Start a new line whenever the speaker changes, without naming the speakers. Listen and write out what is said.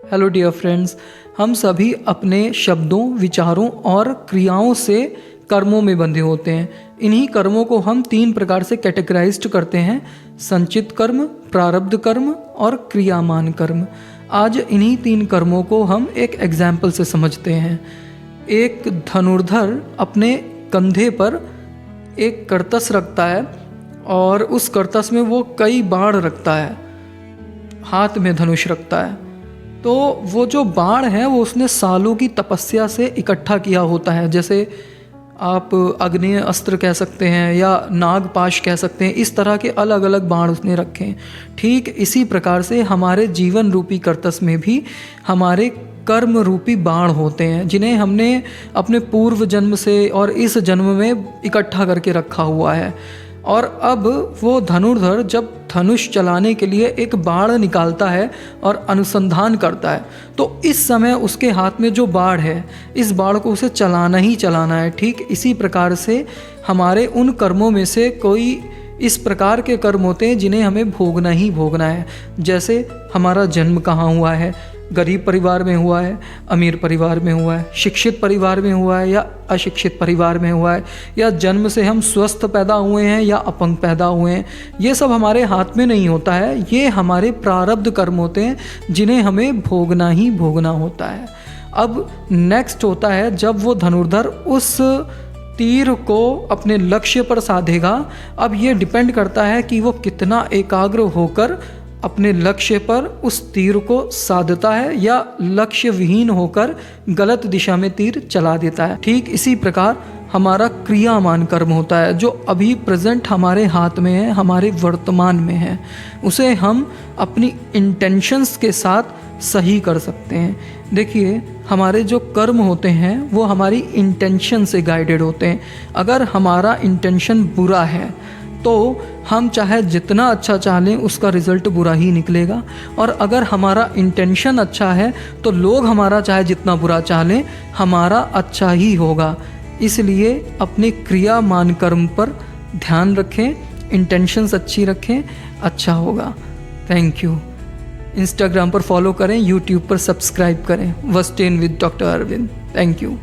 Hello dear friends, हम सभी अपने शब्दों, विचारों और क्रियाओं से कर्मों में बंधे होते हैं। इन्हीं कर्मों को हम 3 प्रकार से कैटेगराइज्ड करते हैं: संचित कर्म, प्रारब्ध कर्म और क्रियामान कर्म। आज इन्हीं 3 कर्मों को हम एक एग्जाम्पल से समझते हैं। एक धनुर्धर अपने कंधे पर एक करतस रखता है और उस करतस में वो कई बाण रखता है, हाथ में धनुष रखता है। तो वो जो बाण है वो उसने सालों की तपस्या से इकट्ठा किया होता है। जैसे आप अग्नेय अस्त्र कह सकते हैं या नागपाश कह सकते हैं। इस तरह के अलग अलग बाण उसने रखे हैं। ठीक इसी प्रकार से हमारे जीवन रूपी करतस में भी हमारे कर्म रूपी बाण होते हैं, जिन्हें हमने अपने पूर्व जन्म से और इस जन्म में इकट्ठा करके रखा हुआ है। और अब वो धनुर्धर जब धनुष चलाने के लिए एक बाण निकालता है और अनुसंधान करता है, तो इस समय उसके हाथ में जो बाण है, इस बाण को उसे चलाना ही चलाना है। ठीक इसी प्रकार से हमारे उन कर्मों में से कोई इस प्रकार के कर्म होते हैं जिन्हें हमें भोगना ही भोगना है। जैसे हमारा जन्म कहाँ हुआ है, गरीब परिवार में हुआ है, अमीर परिवार में हुआ है, शिक्षित परिवार में हुआ है या अशिक्षित परिवार में हुआ है, या जन्म से हम स्वस्थ पैदा हुए हैं या अपंग पैदा हुए हैं, ये सब हमारे हाथ में नहीं होता है। ये हमारे प्रारब्ध कर्म होते हैं जिन्हें हमें भोगना ही भोगना होता है। अब नेक्स्ट होता है जब वो धनुर्धर उस तीर को अपने लक्ष्य पर साधेगा। अब ये डिपेंड करता है कि वो कितना एकाग्र होकर अपने लक्ष्य पर उस तीर को साधता है या लक्ष्य विहीन होकर गलत दिशा में तीर चला देता है। ठीक इसी प्रकार हमारा क्रियामान कर्म होता है, जो अभी प्रेजेंट हमारे हाथ में है, हमारे वर्तमान में है। उसे हम अपनी इंटेंशंस के साथ सही कर सकते हैं। देखिए, हमारे जो कर्म होते हैं वो हमारी इंटेंशन से गाइडेड होते हैं। अगर हमारा इंटेंशन बुरा है तो हम चाहे जितना अच्छा चाह लें, उसका रिज़ल्ट बुरा ही निकलेगा। और अगर हमारा इंटेंशन अच्छा है तो लोग हमारा चाहे जितना बुरा चाह लें, हमारा अच्छा ही होगा। इसलिए अपने क्रियामान कर्म पर ध्यान रखें, इंटेंशंस अच्छी रखें, अच्छा होगा। Thank you. इंस्टाग्राम पर फॉलो करें, यूट्यूब पर सब्सक्राइब करें। वस्टेन with doctor Arvind. Thank you.